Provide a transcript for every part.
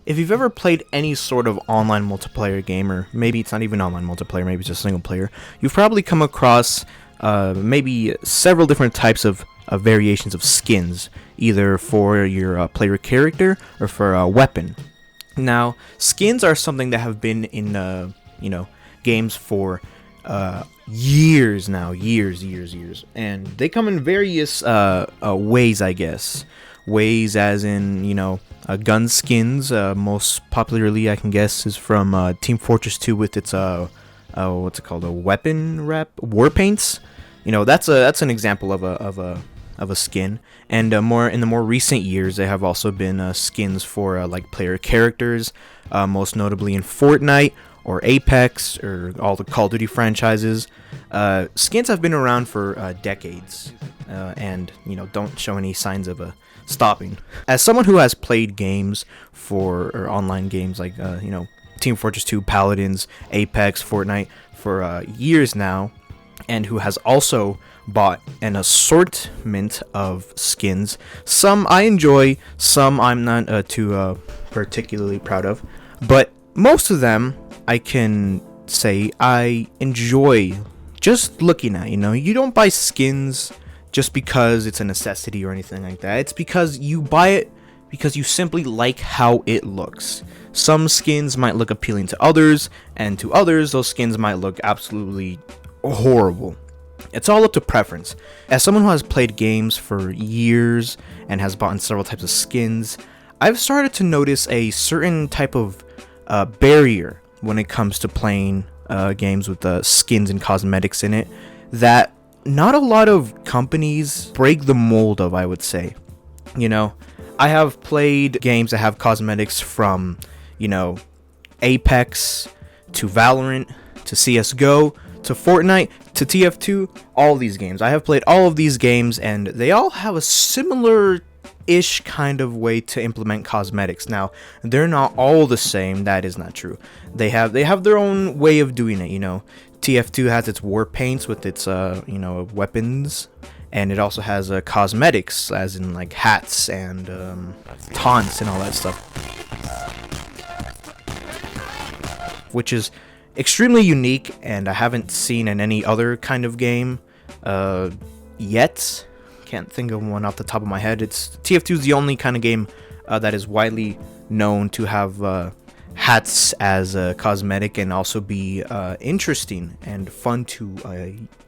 If you've ever played any sort of online multiplayer game, or maybe it's not even online multiplayer, maybe it's just single player, you've probably come across maybe several different types of variations of skins, either for your player character or for a weapon. Now, skins are something that have been in games for years now, years, and they come in various ways, I guess. Ways as in, gun skins. Most popularly, I can guess, is from Team Fortress 2 with its what's it called, a weapon wrap, war paints. That's an example of a skin. And more in the more recent years, there have also been skins for like player characters, most notably in Fortnite or Apex or all the Call of Duty franchises. Skins have been around for decades, and don't show any signs of stopping. As someone who has played games or online games like Team Fortress 2, Paladins, Apex, Fortnite for years now, and who has also bought an assortment of skins. Some I enjoy, some I'm not too particularly proud of, but most of them I can say I enjoy just looking at. You don't buy skins just because it's a necessity or anything like that. It's because you buy it because you simply like how it looks. Some skins might look appealing to others, and to others, those skins might look absolutely horrible. It's all up to preference. As someone who has played games for years and has bought several types of skins, I've started to notice a certain type of barrier when it comes to playing games with skins and cosmetics in it that not a lot of companies break the mold of, I would say. I have played games that have cosmetics from, Apex to Valorant to CSGO to Fortnite to TF2, all these games. I have played all of these games, and they all have a similar-ish kind of way to implement cosmetics. Now, they're not all the same. That is not true. They have their own way of doing it. TF2 has its war paints with its weapons, and it also has cosmetics, as in like hats and taunts and all that stuff, which is extremely unique, and I haven't seen in any other kind of game yet. Can't think of one off the top of my head. TF2 is the only kind of game that is widely known to have hats as a cosmetic and also be interesting and fun to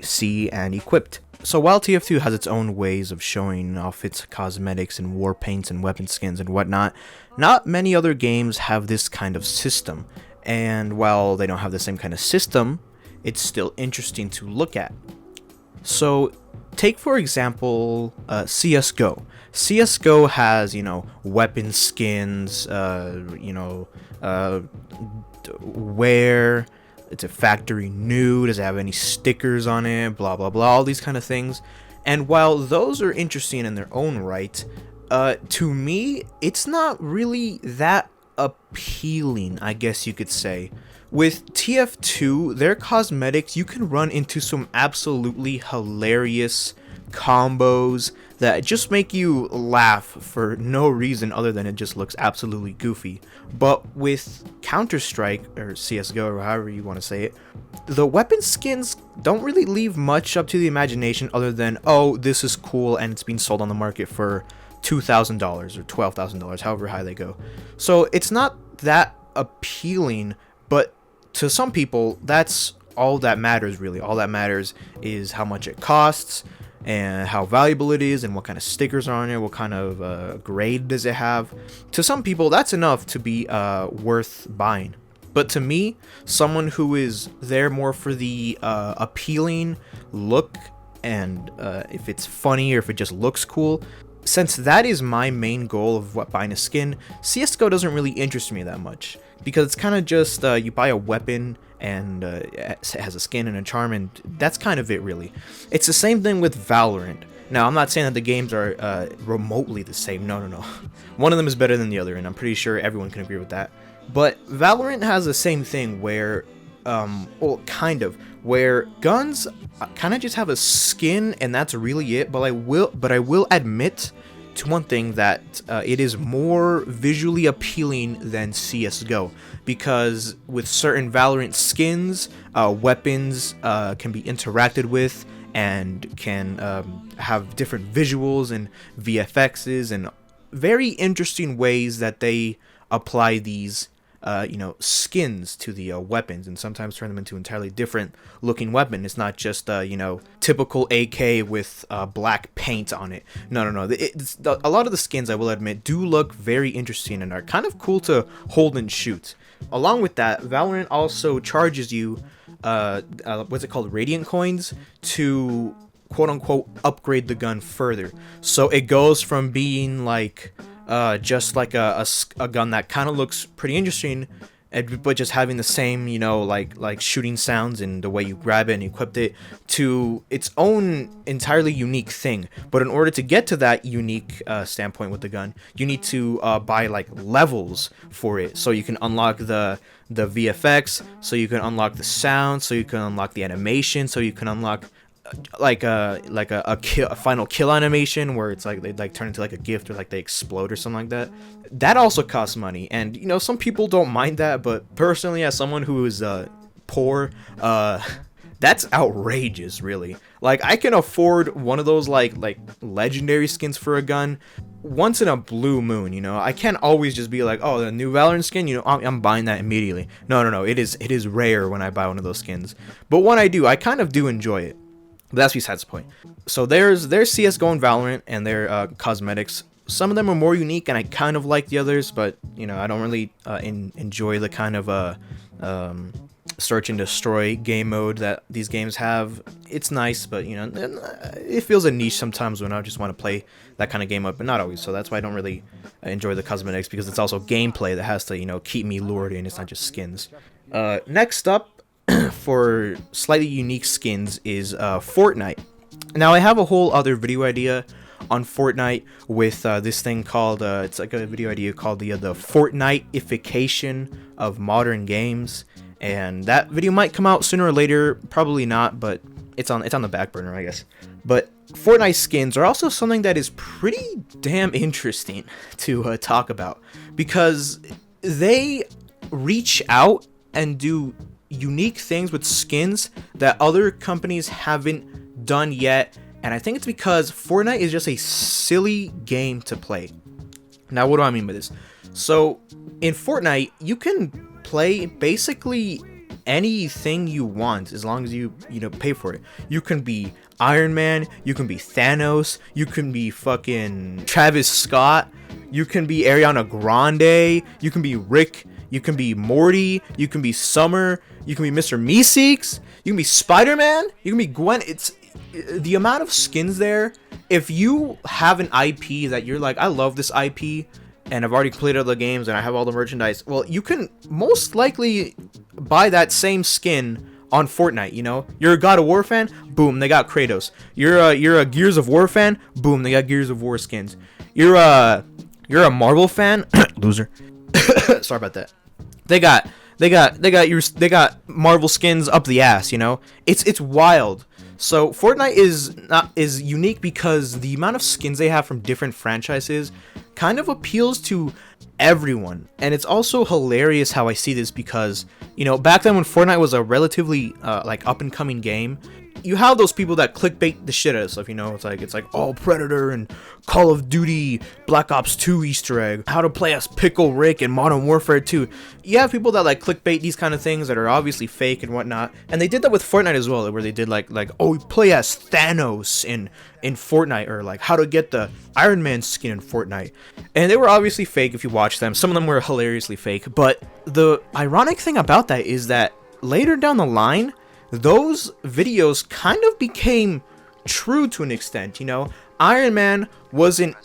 see and equipped. So while TF2 has its own ways of showing off its cosmetics and war paints and weapon skins and whatnot, not many other games have this kind of system. And while they don't have the same kind of system, it's still interesting to look at. So take, for example, CSGO. CSGO has, weapon skins, where it's a factory new, does it have any stickers on it, blah blah blah, all these kind of things. And while those are interesting in their own right, to me it's not really that appealing, I guess you could say. With TF2, their cosmetics, you can run into some absolutely hilarious combos that just make you laugh for no reason other than it just looks absolutely goofy. But with Counter-Strike, or CSGO, or however you want to say it, the weapon skins don't really leave much up to the imagination other than, oh, this is cool and it's being sold on the market for $2,000 or $12,000, however high they go. So it's not that appealing, but to some people, that's all that matters, really. All that matters is how much it costs and how valuable it is and what kind of stickers are on it, what kind of grade does it have. To some people, that's enough to be worth buying. But to me, someone who is there more for the appealing look and if it's funny or if it just looks cool, since that is my main goal of buying a skin, CSGO doesn't really interest me that much. Because it's kind of just, you buy a weapon and it has a skin and a charm, and that's kind of it, really. It's the same thing with Valorant. Now, I'm not saying that the games are remotely the same. No. One of them is better than the other, and I'm pretty sure everyone can agree with that. But Valorant has the same thing where, where guns kind of just have a skin, and that's really it. But I will admit to one thing that it is more visually appealing than CSGO, because with certain Valorant skins, weapons can be interacted with and can have different visuals and VFXs and very interesting ways that they apply these skins to the weapons, and sometimes turn them into entirely different looking weapon. It's not just typical AK with black paint on it. No. A lot of the skins, I will admit, do look very interesting and are kind of cool to hold and shoot. Along with that, Valorant also charges you what's it called, Radiant coins, to quote unquote upgrade the gun further. So it goes from being like just like a gun that kind of looks pretty interesting, but just having the same, like shooting sounds and the way you grab it and equip it, to its own entirely unique thing. But in order to get to that unique standpoint with the gun, you need to buy like levels for it, so you can unlock the VFX, so you can unlock the sound, so you can unlock the animation, so you can unlock a final kill animation where it's like they like turn into like a gift, or like they explode or something like that. That also costs money, and some people don't mind that, but personally, as someone who is poor, that's outrageous, really. Like, I can afford one of those like legendary skins for a gun once in a blue moon. I can't always just be like, oh, the new Valorant skin, I'm buying that immediately. No, it is rare when I buy one of those skins, but when I do, I kind of do enjoy it. But that's besides the point. So there's CSGO and Valorant and their cosmetics. Some of them are more unique, and I kind of like the others, but I don't really enjoy the kind of search and destroy game mode that these games have. It's nice, but it feels a niche sometimes when I just want to play that kind of game up, but not always. So that's why I don't really enjoy the cosmetics, because it's also gameplay that has to keep me lured in. It's not just skins. Next up, for slightly unique skins, is Fortnite. Now, I have a whole other video idea on Fortnite with this thing called it's like a video idea called the Fortnite-ification of modern games, and that video might come out sooner or later, probably not, but it's on the back burner, I guess. But Fortnite skins are also something that is pretty damn interesting to talk about, because they reach out and do unique things with skins that other companies haven't done yet, and I think it's because Fortnite is just a silly game to play. Now, what do I mean by this? So in Fortnite, you can play basically anything you want as long as you pay for it. You can be Iron Man, you can be Thanos, you can be fucking Travis Scott, you can be Ariana Grande, you can be Rick, you can be Morty, you can be Summer, you can be Mr. Meeseeks, you can be Spider-Man, you can be Gwen. It's the amount of skins there. If you have an IP that you're like, I love this IP, and I've already completed all the games and I have all the merchandise, well, you can most likely buy that same skin on Fortnite. You're a God of War fan, boom, they got Kratos. You're a Gears of War fan, boom, they got Gears of War skins. You're a Marvel fan, loser. Sorry about that. They got Marvel skins up the ass. It's wild. So Fortnite is unique because the amount of skins they have from different franchises kind of appeals to everyone. And it's also hilarious how I see this, because back then when Fortnite was a relatively like up and coming game, you have those people that clickbait the shit out of stuff. It's like oh, Predator and Call of Duty Black Ops 2 Easter egg, how to play as Pickle Rick in Modern Warfare 2. You have people that like clickbait these kind of things that are obviously fake and whatnot, and they did that with Fortnite as well, where they did like oh, play as Thanos in Fortnite, or like how to get the Iron Man skin in Fortnite, and they were obviously fake if you watch them. Some of them were hilariously fake, but the ironic thing about that is that later down the line, those videos kind of became true to an extent. Iron Man wasn't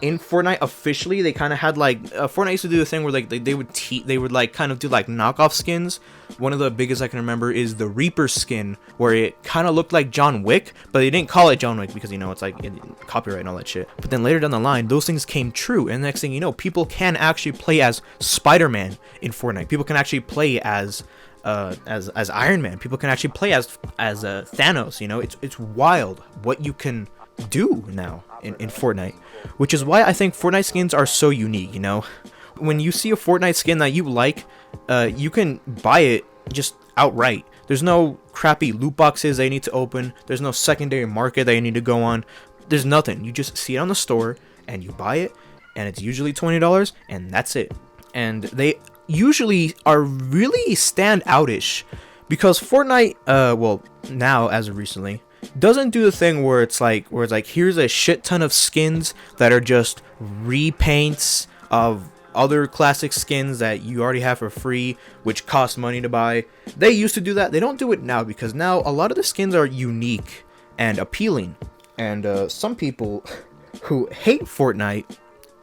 in Fortnite officially. They kind of had like Fortnite used to do a thing where like they would like kind of do like knockoff skins. One of the biggest I can remember is the Reaper skin, where it kind of looked like John Wick, but they didn't call it John Wick because it's like copyright and all that shit. But then later down the line, those things came true, and the next thing you know, people can actually play as Spider-Man in Fortnite. People can actually play as Iron Man. People can actually play as Thanos. It's wild what you can do now in Fortnite, which is why I think Fortnite skins are so unique. When you see a Fortnite skin that you like, you can buy it just outright. There's no crappy loot boxes that you need to open. There's no secondary market that you need to go on. There's nothing. You just see it on the store and you buy it, and it's usually $20, and that's it. And they usually are really standout-ish, because Fortnite, well, now as of recently, doesn't do the thing where it's like here's a shit ton of skins that are just repaints of other classic skins that you already have for free, which cost money to buy. They used to do that. They don't do it now, because now a lot of the skins are unique and appealing. And some people who hate Fortnite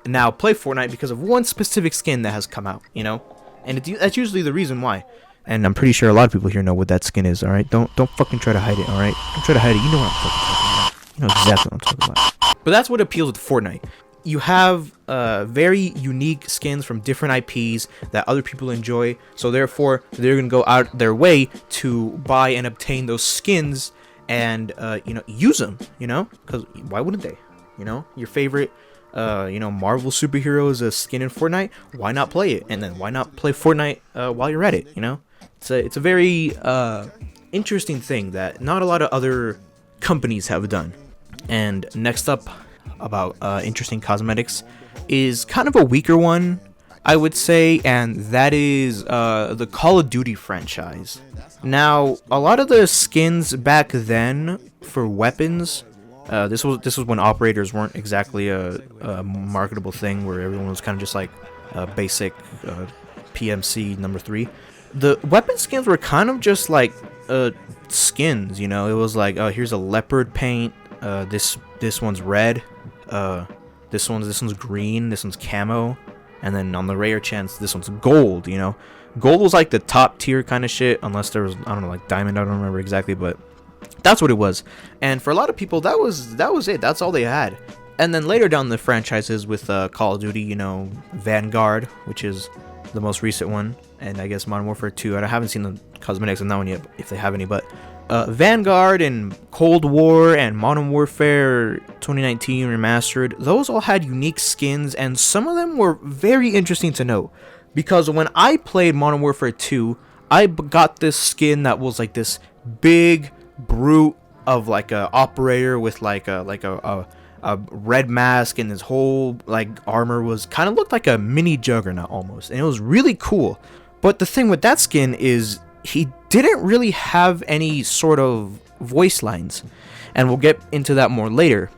now play Fortnite because of one specific skin that has come out, And that's usually the reason why. And I'm pretty sure a lot of people here know what that skin is, alright? Don't fucking try to hide it, alright? Don't try to hide it. You know what I'm fucking talking about. You know exactly what I'm talking about. But that's what appeals with Fortnite. You have very unique skins from different IPs that other people enjoy, so therefore they're gonna go out their way to buy and obtain those skins and use them, because why wouldn't they? Your favorite Marvel superhero is a skin in Fortnite. Why not play it? And then why not play Fortnite while you're at it? It's a very interesting thing that not a lot of other companies have done. And next up, about interesting cosmetics, is kind of a weaker one, I would say, and that is the Call of Duty franchise. Now, a lot of the skins back then for weapons, this was when operators weren't exactly a marketable thing, where everyone was kind of just like basic PMC number 3. The weapon skins were kind of just like skins, it was like, oh, here's a leopard paint, this one's red, this one's green, this one's camo, and then on the rare chance this one's gold. Gold was like the top tier kind of shit, unless there was, I don't know, like diamond, I don't remember exactly, but that's what it was. And for a lot of people, that was it. That's all they had. And then later down the franchises with Call of Duty, Vanguard, which is the most recent one, and I guess Modern Warfare 2. I haven't seen the cosmetics on that one yet, if they have any, but Vanguard and Cold War and Modern Warfare 2019 Remastered, those all had unique skins, and some of them were very interesting to note. Because when I played Modern Warfare 2, I got this skin that was like this big brute of like a operator with like a red mask, and his whole like armor was kind of looked like a mini Juggernaut almost, and it was really cool. But the thing with that skin is he didn't really have any sort of voice lines, and we'll get into that more later.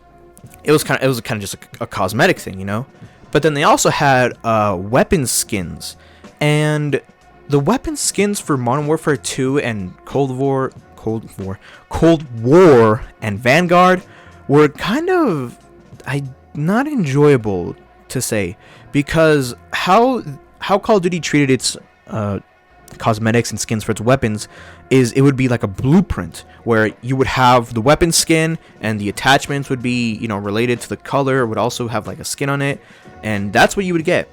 It was kind of just a cosmetic thing, But then they also had weapon skins, and the weapon skins for Modern Warfare 2 and Cold War and Vanguard were kind of not enjoyable to say, because how Call of Duty treated its cosmetics and skins for its weapons is it would be like a blueprint where you would have the weapon skin and the attachments would be related to the color, would also have like a skin on it, and that's what you would get.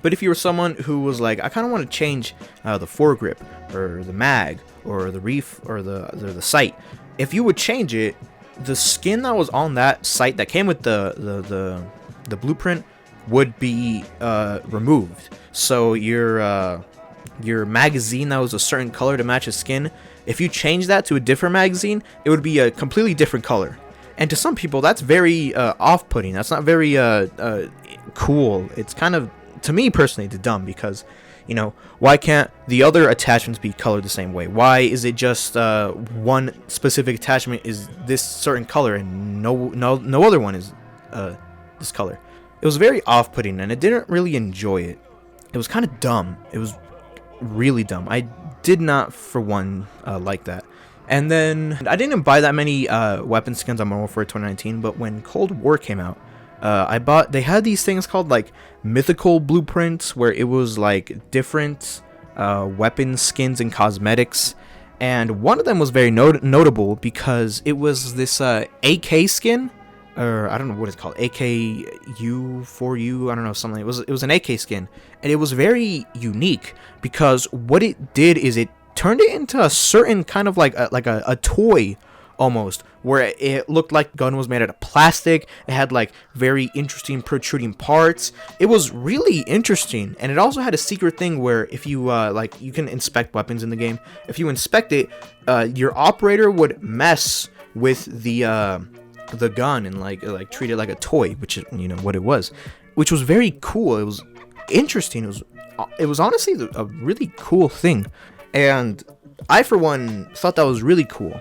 But if you were someone who was like, I kind of want to change the foregrip or the mag or the reef or the sight, if you would change it, the skin that was on that sight that came with the blueprint would be removed. So your magazine that was a certain color to match his skin, if you change that to a different magazine, it would be a completely different color. And to some people, that's very off-putting. That's not very cool. It's kind of, to me personally, it's dumb, because why can't the other attachments be colored the same way? Why is it just one specific attachment is this certain color and no other one is this color? It was very off-putting, and I didn't really enjoy it. It was kind of dumb. It was really dumb. I did not, for one, like that. And then I didn't buy that many weapon skins on Modern Warfare 2019, but when Cold War came out, they had these things called like mythical blueprints, where it was like different weapon skins and cosmetics, and one of them was very notable because it was this AK skin, or I don't know what it's called, AKU4U, I don't know, something. It was an AK skin, and it was very unique because what it did is it turned it into a certain kind of like a toy almost, where it looked like the gun was made out of plastic. It had like very interesting protruding parts. It was really interesting, and it also had a secret thing where if you like, you can inspect weapons in the game. If you inspect it, your operator would mess with the gun and like treat it like a toy, which is, you know, what it was, which was very cool. It was interesting. It was honestly a really cool thing, and I for one thought that was really cool.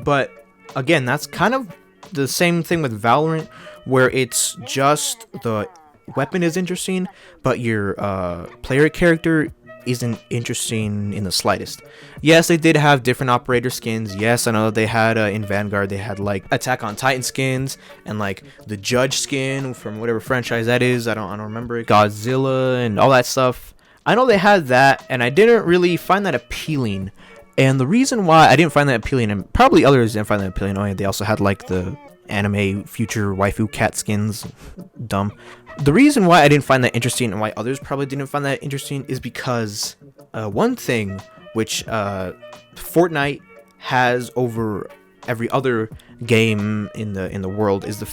But again, that's kind of the same thing with Valorant, where it's just the weapon is interesting, but your player character isn't interesting in the slightest. Yes, they did have different operator skins. Yes, I know that they had in Vanguard, they had like Attack on Titan skins and like the Judge skin from whatever franchise that is. I don't remember it. Godzilla and all that stuff. I know they had that, and I didn't really find that appealing. And the reason why I didn't find that appealing, and probably others didn't find that appealing, they also had like the anime future waifu cat skins. Dumb. The reason why I didn't find that interesting and why others probably didn't find that interesting is because one thing which Fortnite has over every other game in the world is the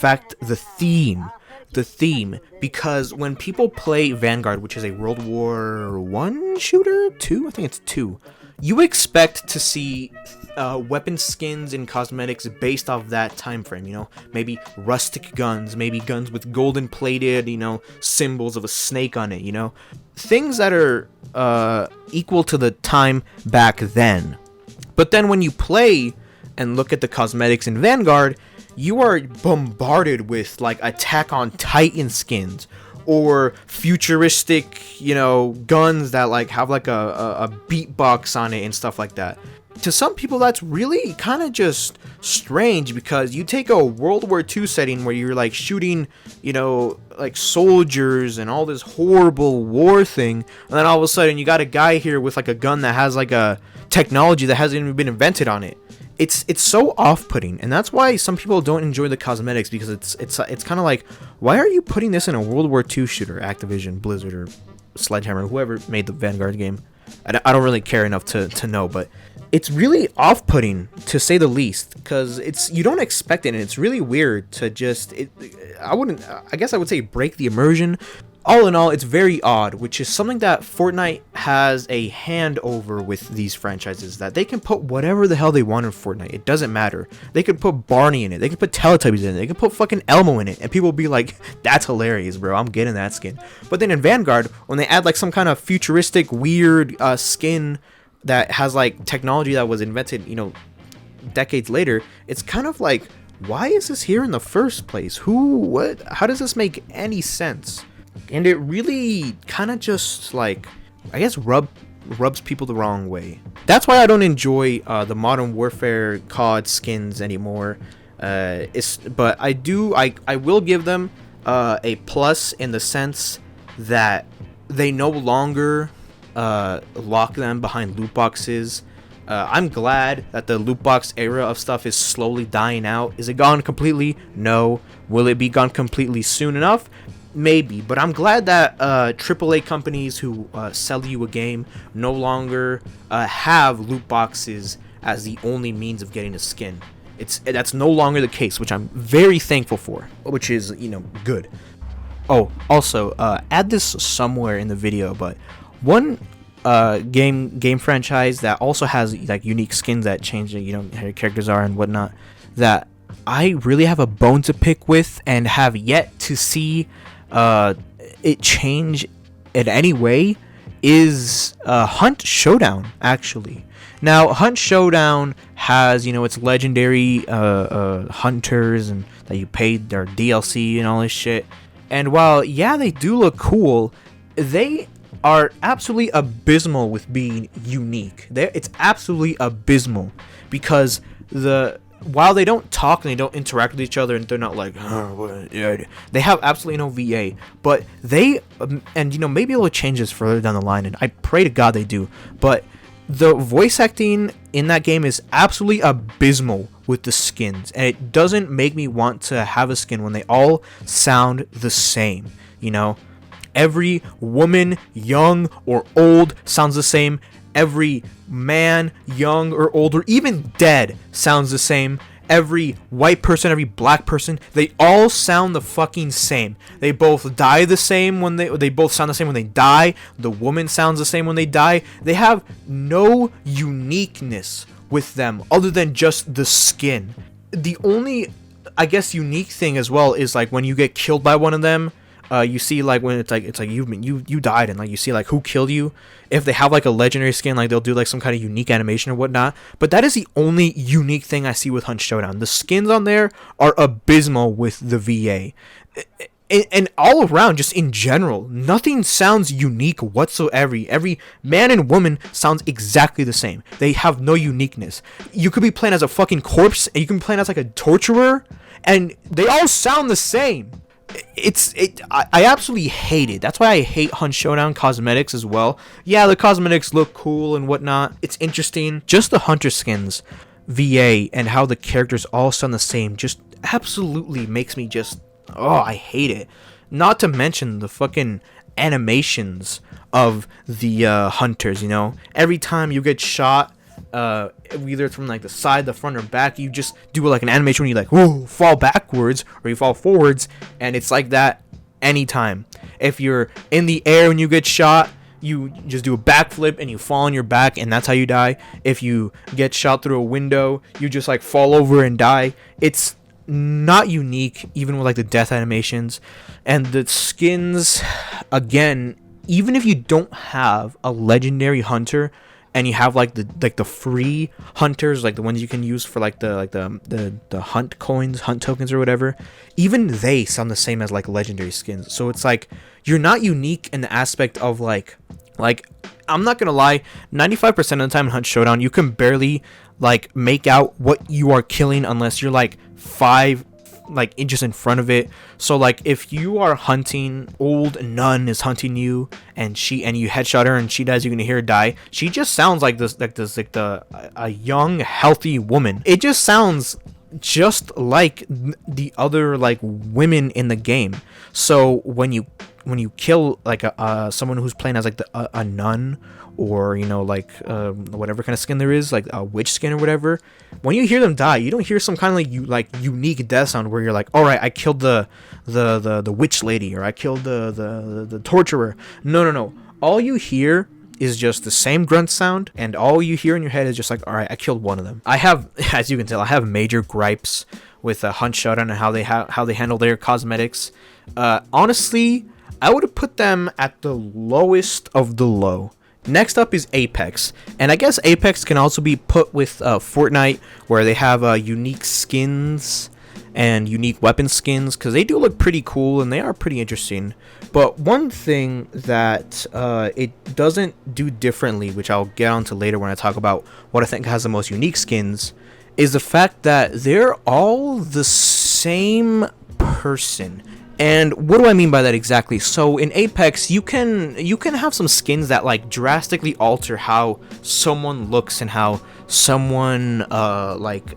theme. Because when people play Vanguard, which is a World War One shooter, 2, I think it's 2, you expect to see weapon skins and cosmetics based off that time frame. You know, maybe rustic guns, maybe guns with golden plated, you know, symbols of a snake on it. You know, things that are equal to the time back then. But then when you play and look at the cosmetics in Vanguard, you are bombarded with like Attack on Titan skins or futuristic, you know, guns that like have like a beatbox on it and stuff like that. To some people, that's really kind of just strange, because you take a World War II setting where you're like shooting, you know, like soldiers and all this horrible war thing, and then all of a sudden you got a guy here with like a gun that has like a technology that hasn't even been invented on it. It's so off-putting, and that's why some people don't enjoy the cosmetics, because it's kind of like, why are you putting this in a World War II shooter? Activision, Blizzard, or Sledgehammer, whoever made the Vanguard game. I don't really care enough to know, but it's really off-putting, to say the least, because you don't expect it, and it's really weird to just, I guess I would say break the immersion. All in all, it's very odd, which is something that Fortnite has a hand over with these franchises, that they can put whatever the hell they want in Fortnite. It doesn't matter. They could put Barney in it. They could put Teletubbies in it. They could put fucking Elmo in it. And people will be like, that's hilarious, bro. I'm getting that skin. But then in Vanguard, when they add like some kind of futuristic, weird skin that has like technology that was invented, you know, decades later, it's kind of like, why is this here in the first place? What? How does this make any sense? And it really kind of just like, I guess, rubs people the wrong way. That's why I don't enjoy the Modern Warfare COD skins anymore. But I will give them a plus in the sense that they no longer lock them behind loot boxes. I'm glad that the loot box era of stuff is slowly dying out. Is it gone completely? No. Will it be gone completely soon enough? Maybe, but I'm glad that AAA companies who sell you a game no longer have loot boxes as the only means of getting a skin. That's no longer the case, which I'm very thankful for, which is, you know, good. Oh, also, add this somewhere in the video, but one game franchise that also has like unique skins that change, you know, how your characters are and whatnot, that I really have a bone to pick with and have yet to see it change in any way, is Hunt Showdown, actually. Now, Hunt Showdown has, you know, its legendary hunters and that you paid their DLC and all this shit. And while, yeah, they do look cool, they are absolutely abysmal with being unique. It's absolutely abysmal, because while they don't talk and they don't interact with each other and they're not like, they have absolutely no VA, but and you know, maybe they'll change this further down the line, and I pray to God they do, but the voice acting in that game is absolutely abysmal with the skins, and it doesn't make me want to have a skin when they all sound the same. You know, every woman, young or old, sounds the same. Every man, young or old, or even dead, sounds the same. Every white person, every black person, they all sound the fucking same. They both die the same when they both sound the same when they die. The woman sounds the same when they die. They have no uniqueness with them other than just the skin. The only, I guess, unique thing as well is like when you get killed by one of them. You see like when it's like you died, and like you see like who killed you. If they have like a legendary skin, like they'll do like some kind of unique animation or whatnot. But that is the only unique thing I see with Hunt Showdown. The skins on there are abysmal with the VA. And all around, just in general, nothing sounds unique whatsoever. Every man and woman sounds exactly the same. They have no uniqueness. You could be playing as a fucking corpse, and you can be playing as like a torturer, and they all sound the same. I absolutely hate it. That's why I hate Hunt Showdown cosmetics as well. Yeah, the cosmetics look cool and whatnot. It's interesting. Just the hunter skins, VA, and how the characters all sound the same just absolutely makes me just, oh, I hate it. Not to mention the fucking animations of the hunters, you know? Every time you get shot, either from like the side, the front, or back, you just do like an animation when you like, whoa, fall backwards or you fall forwards, and it's like that anytime. If you're in the air when you get shot, you just do a backflip and you fall on your back, and that's how you die. If you get shot through a window, you just like fall over and die. It's not unique, even with like the death animations. And the skins, again, even if you don't have a legendary hunter and you have like the free hunters, like the ones you can use for like the hunt coins, hunt tokens or whatever, even they sound the same as like legendary skins. So it's like you're not unique in the aspect of like I'm not gonna lie, 95% of the time in Hunt Showdown you can barely like make out what you are killing unless you're like 5 like inches in front of it. So like if you are hunting, old nun is hunting you, and you headshot her and she dies, you're gonna hear her die. She just sounds like a young healthy woman. It just sounds just like the other like women in the game. So when you kill like someone who's playing as like a nun, or you know like whatever kind of skin there is, like a witch skin or whatever, when you hear them die, you don't hear some kind of like unique death sound where you're like, all right, I killed the witch lady, or I killed the torturer. No, all you hear is just the same grunt sound, and all you hear in your head is just like, all right, I killed one of them. I have, as you can tell, I have major gripes with Hunt Showdown and how they handle their cosmetics. Honestly, I would have put them at the lowest of the low. Next up is Apex, and I guess Apex can also be put with Fortnite, where they have unique skins and unique weapon skins, because they do look pretty cool and they are pretty interesting. But one thing that it doesn't do differently, which I'll get onto later when I talk about what I think has the most unique skins, is the fact that they're all the same person. And what do I mean by that exactly? So in Apex, you can have some skins that like drastically alter how someone looks and how someone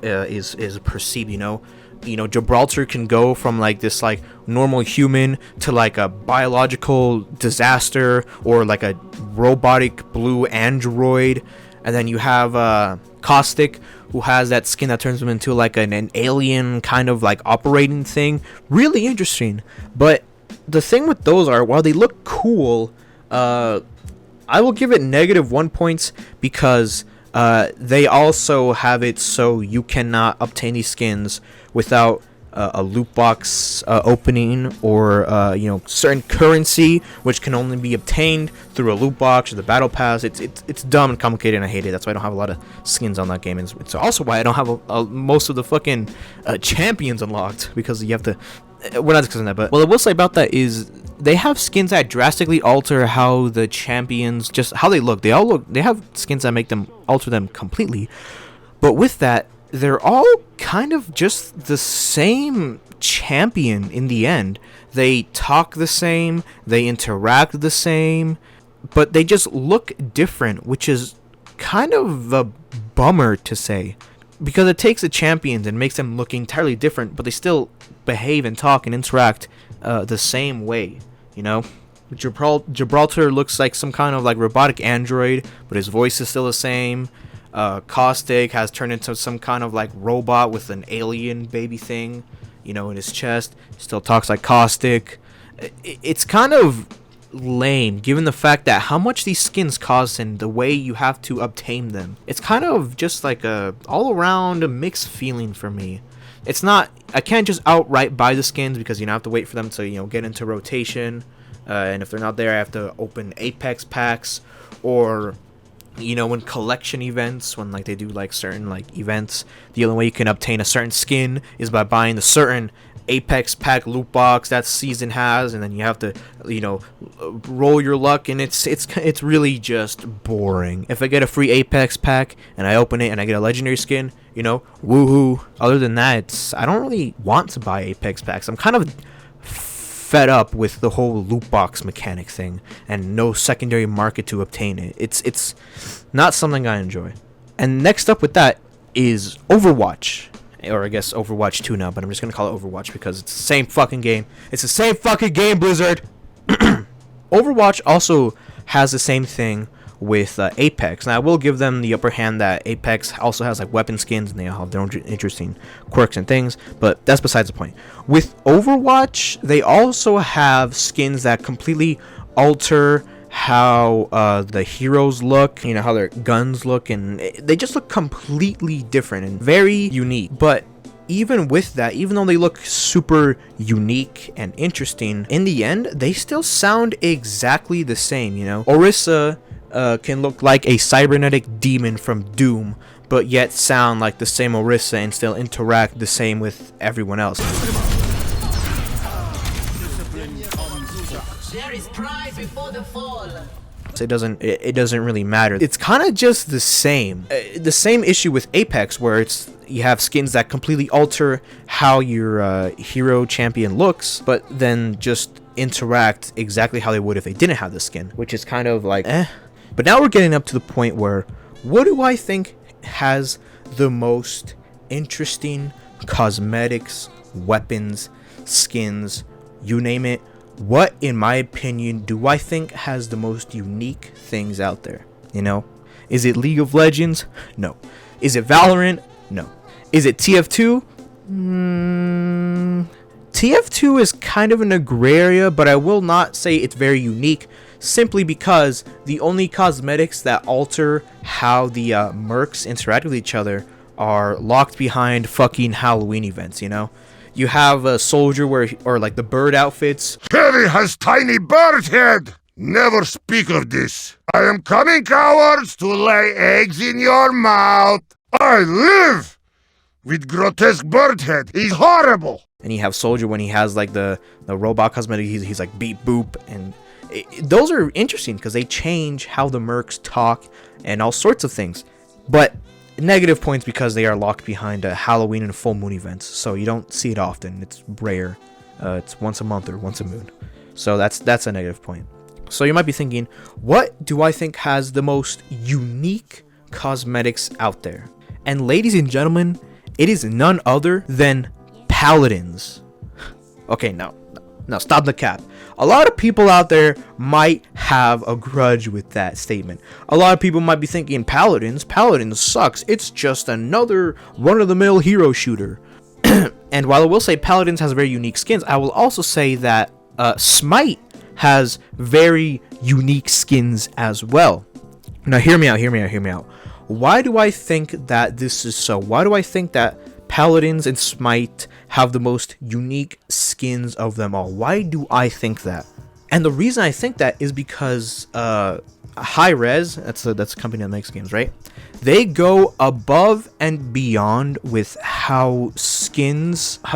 is perceived. You know, Gibraltar can go from like this like normal human to like a biological disaster, or like a robotic blue android. And then you have Caustic, who has that skin that turns him into like an alien kind of like operating thing. Really interesting. But the thing with those are, while they look cool, I will give it -1 points, because they also have it so you cannot obtain these skins without a loot box opening, or certain currency which can only be obtained through a loot box or the battle pass. It's dumb and complicated, and I hate it. That's why I don't have a lot of skins on that game. And it's also why I don't have most of the fucking champions unlocked, because you have to. We're not discussing that, but what I will say about that is they have skins that drastically alter how the champions, just how they look. They have skins that make them alter them completely. But with that, they're all kind of just the same champion in the end. They talk the same, they interact the same, but they just look different, which is kind of a bummer to say, because it takes the champions and makes them look entirely different, but they still behave and talk and interact the same way, you know? Gibraltar looks like some kind of like robotic android, but his voice is still the same. Caustic has turned into some kind of like robot with an alien baby thing, you know, in his chest. Still talks like Caustic. It's kind of lame given the fact that how much these skins cost and the way you have to obtain them. It's kind of just like a all around mixed feeling for me. It's not, I can't just outright buy the skins because, you know, I have to wait for them to, you know, get into rotation. And if they're not there, I have to open Apex packs, or, you know, in collection events, when like they do like certain like events, the only way you can obtain a certain skin is by buying the certain Apex pack loot box that season has, and then you have to, you know, roll your luck, and it's really just boring. If I get a free Apex pack and I open it and I get a legendary skin, you know, woohoo. Other than that, I don't really want to buy Apex packs. I'm kind of fed up with the whole loot box mechanic thing and no secondary market to obtain it. It's not something I enjoy. And next up with that is Overwatch. Or I guess Overwatch 2 now, but I'm just gonna call it Overwatch because it's the same fucking game. It's the same fucking game, Blizzard! Overwatch also has the same thing with Apex. Now, I will give them the upper hand that Apex also has like weapon skins, and they all have their own interesting quirks and things, but that's besides the point. With Overwatch, they also have skins that completely alter how the heroes look, you know, how their guns look, and they just look completely different and very unique. But even with that, even though they look super unique and interesting, in the end, they still sound exactly the same, you know? Orisa can look like a cybernetic demon from Doom, but yet sound like the same Orisa and still interact the same with everyone else. There is pride before the fall. It doesn't really matter. It's kind of just the same. The same issue with Apex, where you have skins that completely alter how your hero champion looks, but then just interact exactly how they would if they didn't have the skin, which is kind of like eh. But now we're getting up to the point where, what do I think has the most interesting cosmetics, weapons, skins, you name it? What, in my opinion, do I think has the most unique things out there? You know? Is it League of Legends? No. Is it Valorant? No. Is it TF2? TF2 is kind of in a gray area, but I will not say it's very unique, simply because the only cosmetics that alter how the mercs interact with each other are locked behind fucking Halloween events, you know? You have a soldier or like the bird outfits. Heavy has tiny bird head. Never speak of this. I am coming, cowards, to lay eggs in your mouth. I live with grotesque bird head. He's horrible. And you have soldier when he has like the robot cosmetic. He's like beep boop, and those are interesting because they change how the mercs talk and all sorts of things. But negative points because they are locked behind Halloween and full moon events, so you don't see it often. It's rare. It's once a month or once a moon, so that's a negative point. So you might be thinking, what do I think has the most unique cosmetics out there? And ladies and gentlemen, it is none other than paladins. Okay, now stop the cap. A lot of people out there might have a grudge with that statement. A lot of people might be thinking, Paladins sucks. It's just another run-of-the-mill hero shooter. And while I will say Paladins has very unique skins, I will also say that Smite has very unique skins as well. Now hear me out. Why do I think that this is so? Why do I think that Paladins and Smite have the most unique skins of them all? Why do I think that? And the reason I think that is because High Res, that's a company that makes games, right? They go above and beyond with how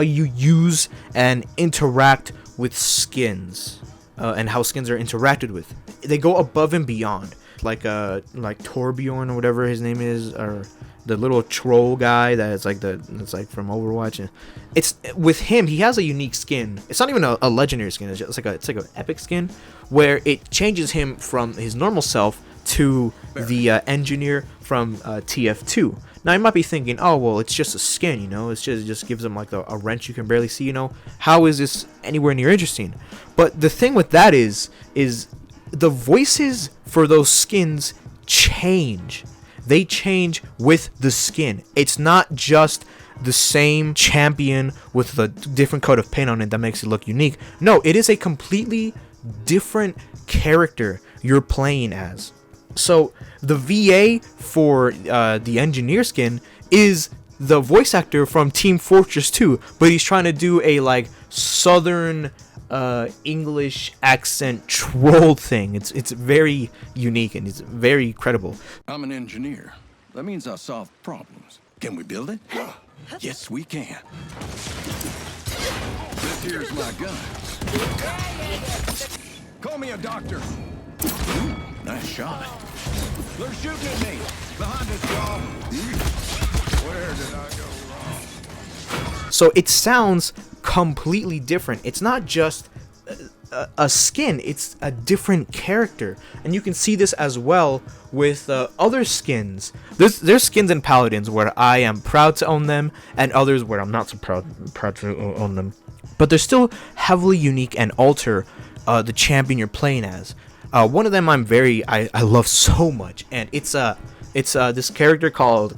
you use and interact with skins, and how skins are interacted with. They go above and beyond, like Torbjorn or whatever his name is, or the little troll guy that's like from Overwatch. And it's with him, he has a unique skin. It's not even a legendary skin. It's like an epic skin where it changes him from his normal self to the engineer from TF2. Now you might be thinking, oh well, it's just a skin, you know, it just gives them like a wrench you can barely see, you know. How is this anywhere near interesting? But the thing with that is the voices for those skins change. They change with the skin. It's not just the same champion with a different coat of paint on it that makes it look unique. No, it is a completely different character you're playing as. So the VA for the engineer skin is the voice actor from Team Fortress 2, but he's trying to do a like southern English accent troll thing. It's very unique and it's very credible. I'm an engineer. That means I solve problems. Can we build it? Yes, we can. This here's my gun. Call me a doctor. Ooh, nice shot. They're shooting at me. Behind us, y'all. Where did I go wrong? So it sounds completely different. It's not just a skin, it's a different character, and you can see this as well with other skins. There's skins in Paladins where I am proud to own them, and others where I'm not so proud to own them, but they're still heavily unique and alter the champion you're playing as. One of them I love so much, and it's this character called,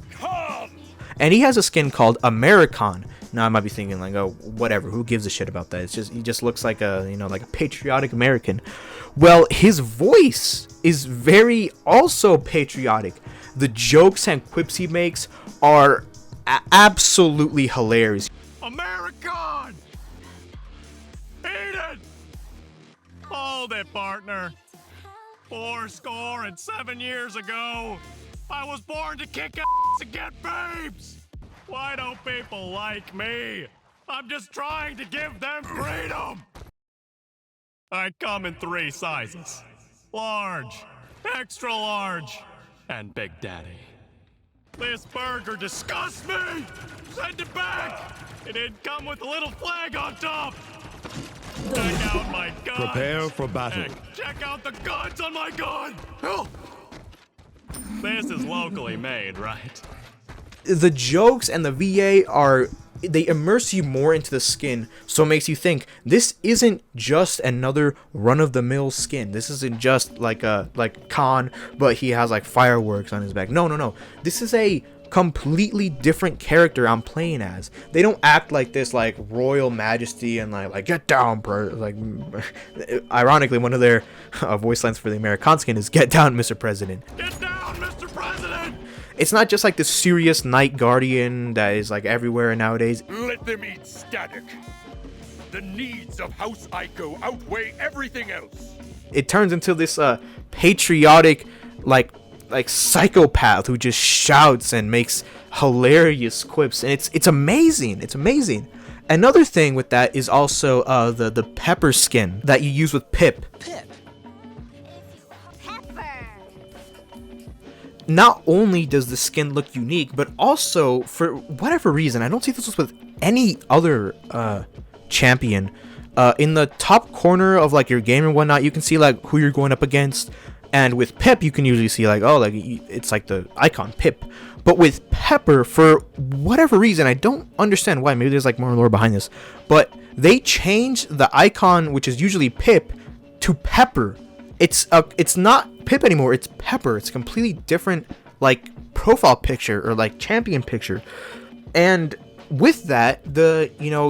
and he has a skin called American. Now I might be thinking like, oh, whatever, who gives a shit about that? He just looks like a, you know, like a patriotic American. Well, his voice is very also patriotic. The jokes and quips he makes are absolutely hilarious. American! Eat it! Hold it, partner. 407 years ago, I was born to kick ass and get babes. Why don't people like me? I'm just trying to give them freedom. I come in 3 sizes. Large, extra large, and Big Daddy. This burger disgusts me! Send it back! It didn't come with a little flag on top! Check out my guns! Prepare for battle. Heck, check out the guns on my gun! Oh. This is locally made, right? The jokes and the VA they immerse you more into the skin, so it makes you think this isn't just another run-of-the-mill skin. This isn't just like Khan, but he has like fireworks on his back. No. This is a completely different character I'm playing as. They don't act like this like royal majesty and like get down, bro. Like, ironically, one of their voice lines for the American skin is "Get down, Mr. President." Get down, Mr. President! It's not just like the serious Night Guardian that is like everywhere nowadays. Let them eat static. The needs of House Ico outweigh everything else. It turns into this patriotic like psychopath who just shouts and makes hilarious quips, and it's amazing. It's amazing. Another thing with that is also the pepper skin that you use with Pip. Not only does the skin look unique, but also, for whatever reason, I don't see this with any other champion. In the top corner of like your game and whatnot, you can see like who you're going up against. And with Pip, you can usually see like, oh, like it's like the icon Pip. But with Pepper, for whatever reason, I don't understand why. Maybe there's like more lore behind this. But they changed the icon, which is usually Pip, to Pepper. It's not Pip anymore, it's Pepper. It's a completely different like profile picture or like champion picture. And with that,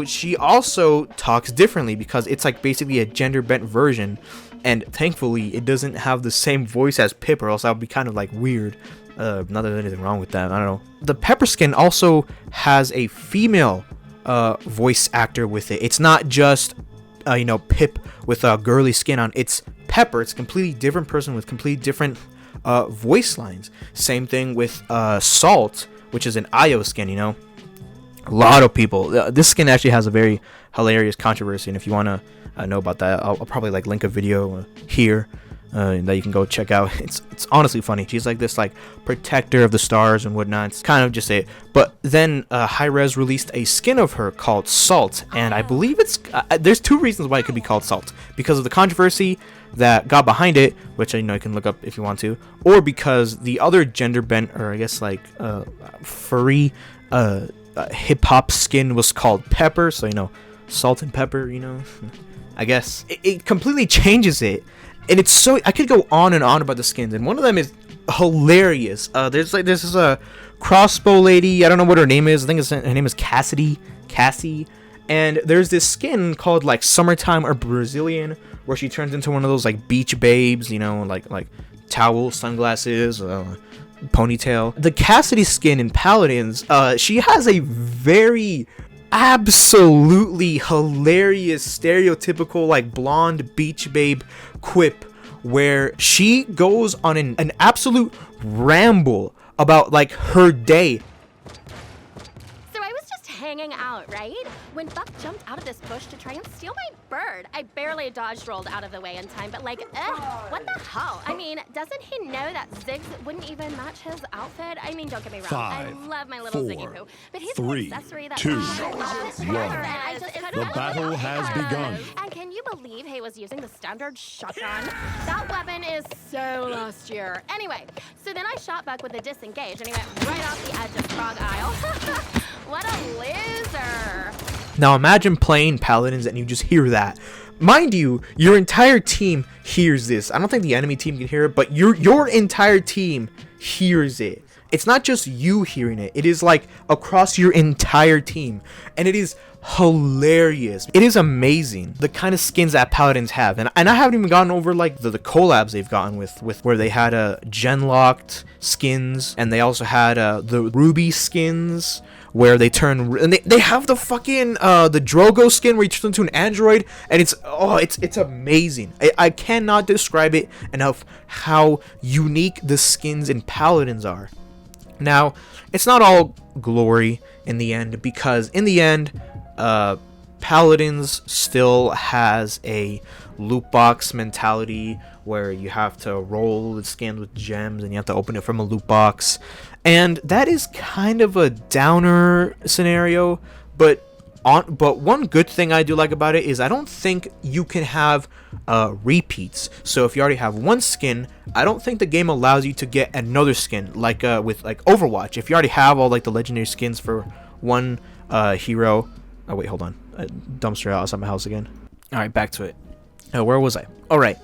she also talks differently because it's like basically a gender bent version, and thankfully it doesn't have the same voice as Pip, or else that would be kind of like weird. Not that there's anything wrong with that, I don't know. The Pepper skin also has a female voice actor with it. It's not just Pip with a girly skin on. It's Pepper. It's a completely different person with completely different voice lines. Same thing with Salt, which is an IO skin. A lot of people. This skin actually has a very hilarious controversy, and if you want to know about that, I'll probably like link a video here that you can go check out. It's honestly funny. She's like this like protector of the stars and whatnot. It's kind of just it. But then Hi-Rez released a skin of her called Salt, and I believe it's there's two reasons why it could be called Salt: because of the controversy, that got behind it, which I know you can look up if you want to, or because the other gender bent, or I guess like furry hip hop skin was called Pepper, so you know, salt and pepper, you know. I guess it completely changes it, and it's so, I could go on and on about the skins, and one of them is hilarious. There's this a crossbow lady, I don't know what her name is, I think her name is Cassie, and there's this skin called like Summertime or Brazilian, where she turns into one of those like beach babes, you know, like towel, sunglasses, ponytail. The Cassidy skin in Paladins, she has a very absolutely hilarious stereotypical like blonde beach babe quip, where she goes on an absolute ramble about like her day. So I was just hanging out, right? When Buck jumped out of this bush to try and steal my bird. I barely dodge rolled out of the way in time, but like, what the hell? I mean, doesn't he know that Ziggs wouldn't even match his outfit? I mean, don't get me wrong, I love my little Ziggy Poo, but he's an accessory that 2, The battle has begun. And can you believe he was using the standard shotgun? That weapon is so last year. Anyway, so then I shot Buck with the disengage, and he went right off the edge of Frog Isle. What a loser. Now imagine playing Paladins and you just hear that. Mind you, your entire team hears this. I don't think the enemy team can hear it, but your entire team hears it. It's not just you hearing it. It is like across your entire team. And it is hilarious. It is amazing the kind of skins that Paladins have. And I haven't even gotten over like the collabs they've gotten with where they had gen-locked skins, and they also had the Ruby skins, where they turn, and they have the fucking the Drogo skin where you turn into an android, and it's amazing. I cannot describe it enough how unique the skins in Paladins are. Now, it's not all glory in the end, because in the end, Paladins still has a loot box mentality where you have to roll the skins with gems and you have to open it from a loot box, and that is kind of a downer scenario. But one good thing I do like about it is I don't think you can have repeats. So if you already have one skin, I don't think the game allows you to get another skin like with like Overwatch. If you already have all like the legendary skins for one hero. Oh wait, hold on. Dumpster outside my house again. All right, back to it. Where was I? All right.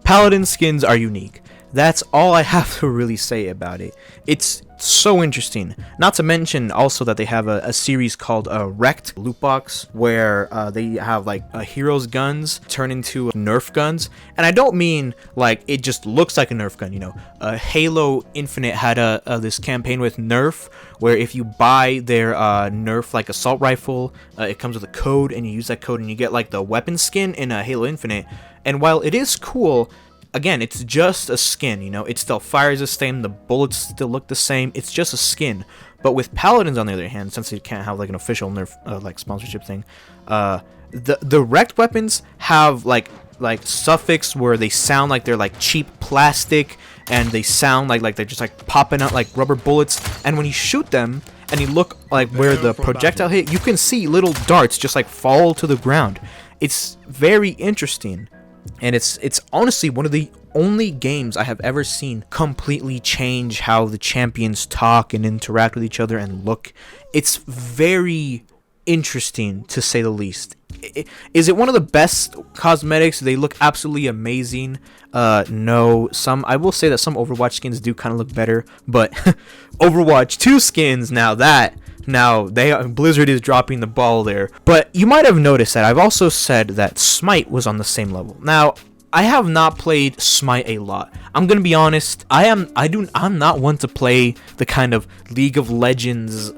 Paladin skins are unique. That's all I have to really say about it. It's so interesting. Not to mention also that they have a series called Wrecked Loot Box, where they have like heroes' guns turn into Nerf guns. And I don't mean like it just looks like a Nerf gun, you know. Halo Infinite had this campaign with Nerf, where if you buy their Nerf like assault rifle, it comes with a code, and you use that code and you get like the weapon skin in Halo Infinite. And while it is cool, again, it's just a skin, you know. It still fires the same, the bullets still look the same. It's just a skin. But with Paladins, on the other hand, since you can't have like an official Nerf like sponsorship thing, the wrecked weapons have like suffix where they sound like they're like cheap plastic, and they sound like they're just like popping out like rubber bullets. And when you shoot them and you look like where the projectile hit, you can see little darts just like fall to the ground. It's very interesting. And it's honestly one of the only games I have ever seen completely change how the champions talk and interact with each other and look. It's very interesting, to say the least. Is it one of the best cosmetics? They look absolutely amazing. No, I will say that some Overwatch skins do kind of look better, but Overwatch 2 skins, Blizzard is dropping the ball there. But you might have noticed that I've also said that Smite was on the same level. Now, I have not played Smite a lot. I'm gonna be honest. I'm not one to play the kind of League of Legends,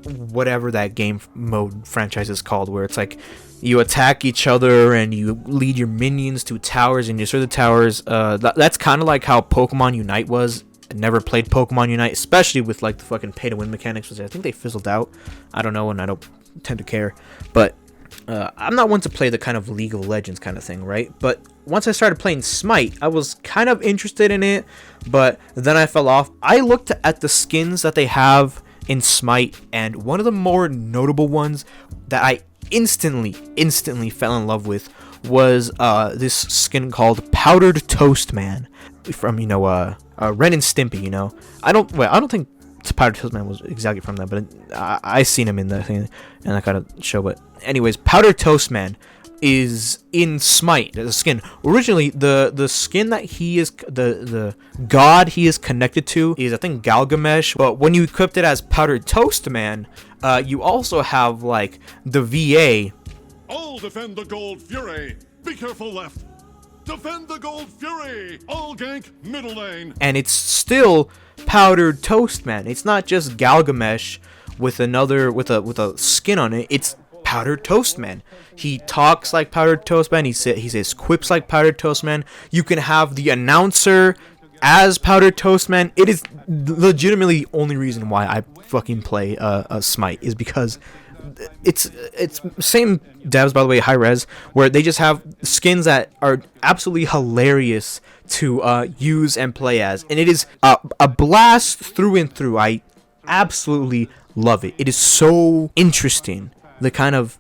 whatever that game mode franchise is called, where it's like you attack each other and you lead your minions to towers and you destroy the towers. That's kind of like how Pokemon Unite was. I never played Pokemon Unite, especially with like the fucking pay to win mechanics. I think they fizzled out. I don't know, and I don't tend to care. But I'm not one to play the kind of League of Legends kind of thing, right? But once I started playing Smite, I was kind of interested in it, but then I fell off. I looked at the skins that they have in Smite, and one of the more notable ones that I instantly fell in love with was this skin called Powdered Toast Man from Ren and Stimpy. I don't think Powdered Toast Man was exactly from that, but I seen him in the thing and I kind of show. But anyways, Powdered Toast Man is in Smite, the skin. Originally, the skin that he is, the god he is connected to is, I think, Galgamesh. But when you equipped it as Powdered Toast Man, you also have like the VA. I'll defend the Gold Fury. Be careful left. Defend the Gold Fury. I'll gank middle lane. And it's still Powdered Toast Man. It's not just Galgamesh with a skin on it. It's Powdered Toast Man. He talks like Powdered Toast Man. He says quips like Powdered Toast Man. You can have the announcer as Powdered Toast Man. It is legitimately the only reason why I fucking play Smite, is because it's same devs, by the way, high res, where they just have skins that are absolutely hilarious to use and play as, and it is a blast through and through. I absolutely love it. It is so interesting, the kind of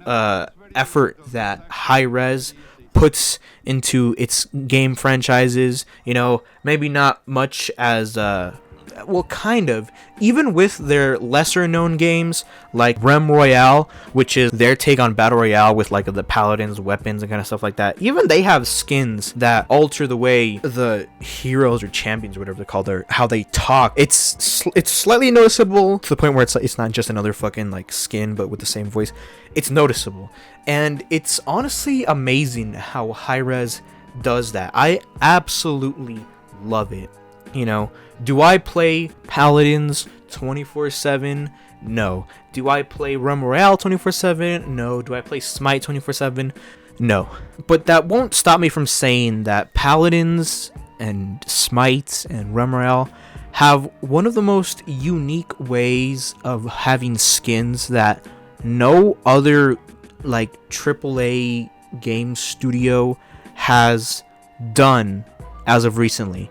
effort that high res puts into its game franchises. Maybe not much as well, kind of, even with their lesser known games like Rem Royale, which is their take on Battle Royale with like the paladins, weapons, and kind of stuff like that. Even they have skins that alter the way the heroes or champions or whatever they're called, how they talk. It's slightly noticeable to the point where it's not just another fucking like skin but with the same voice. It's noticeable, and it's honestly amazing how Hi-Rez does that. I absolutely love it. Do I play Paladins 24/7? No. Do I play Rem Royale 24/7? No. Do I play Smite 24/7? No. But that won't stop me from saying that Paladins and Smite and Rem Royale have one of the most unique ways of having skins that no other like AAA game studio has done as of recently.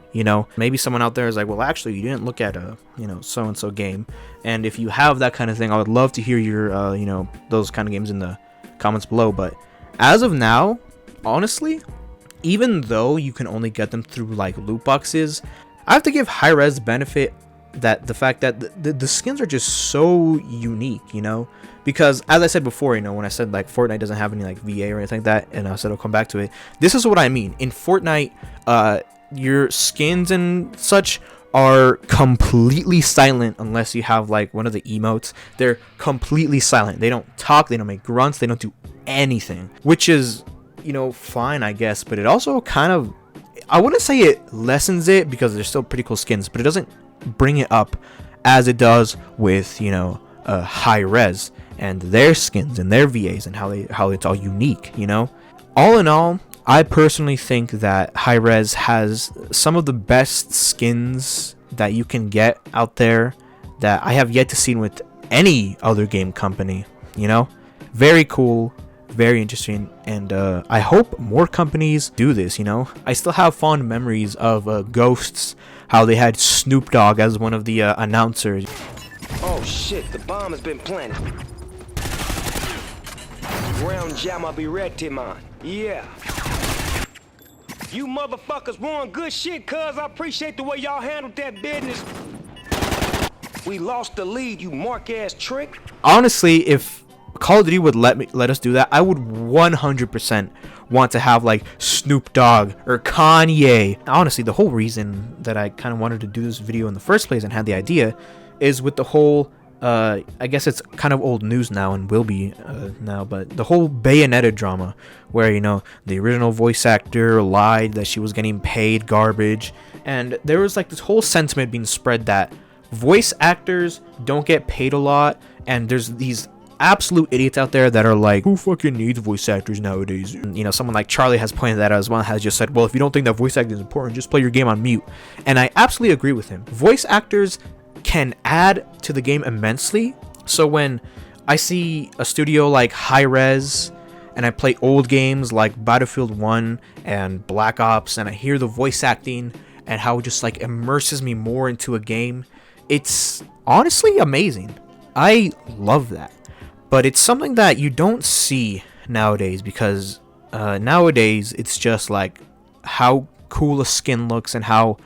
Maybe someone out there is like, well, actually, you didn't look at a so and so game, and if you have that kind of thing, I would love to hear your those kind of games in the comments below. But as of now, honestly, even though you can only get them through like loot boxes, I have to give Hi-Rez benefit that the fact that the skins are just so unique, because as I said before, when I said like Fortnite doesn't have any like VA or anything like that, and I said I'll come back to it, this is what I mean. In Fortnite, your skins and such are completely silent unless you have like one of the emotes. They're completely silent. They don't talk, they don't make grunts, they don't do anything, which is fine, I guess, but it also kind of, I wouldn't say it lessens it, because they're still pretty cool skins, but it doesn't bring it up as it does with Hi-Rez and their skins and their VAs and how it's all unique. All in all, I personally think that Hi-Rez has some of the best skins that you can get out there that I have yet to see with any other game company. Very cool, very interesting, and I hope more companies do this. I still have fond memories of Ghosts, how they had Snoop Dogg as one of the announcers. Oh shit, the bomb has been planted. Round jam, I'll be ready, man. Yeah. You motherfuckers won good shit, cuz. I appreciate the way y'all handled that business. We lost the lead, you mark-ass trick. Honestly, if Call of Duty would let us do that, I would 100% want to have like Snoop Dogg or Kanye. Honestly, the whole reason that I kind of wanted to do this video in the first place and had the idea is with the whole I guess it's kind of old news now and will be now, but the whole Bayonetta drama where the original voice actor lied that she was getting paid garbage, and there was like this whole sentiment being spread that voice actors don't get paid a lot, and there's these absolute idiots out there that are like, who fucking needs voice actors nowadays? Someone like Charlie has pointed that out as well, has just said, well, if you don't think that voice acting is important, just play your game on mute. And I absolutely agree with him. Voice actors can add to the game immensely. So when I see a studio like Hi-Rez and I play old games like Battlefield 1 and Black Ops, and I hear the voice acting and how it just like immerses me more into a game, it's honestly amazing. I love that. But it's something that you don't see nowadays because nowadays it's just like how cool a skin looks and how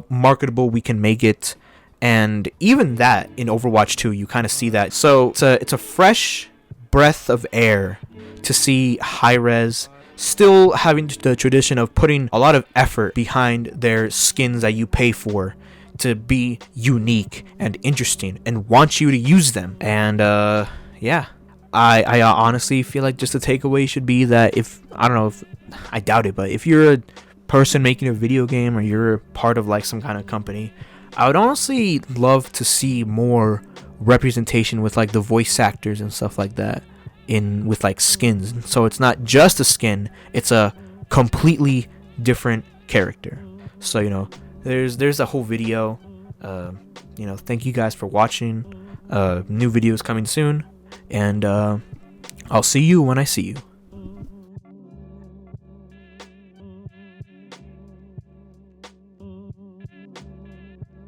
marketable we can make it. And even that in Overwatch 2, you kind of see that. So it's a fresh breath of air to see high-res still having the tradition of putting a lot of effort behind their skins that you pay for to be unique and interesting and want you to use them. And yeah, I honestly feel like just the takeaway should be that I doubt it, but if you're a person making a video game or you're part of like some kind of company, I would honestly love to see more representation with like the voice actors and stuff like that with like skins. So it's not just a skin, it's a completely different character. So, you know, there's a whole video. You know, thank you guys for watching. New videos coming soon, and I'll see you when I see you.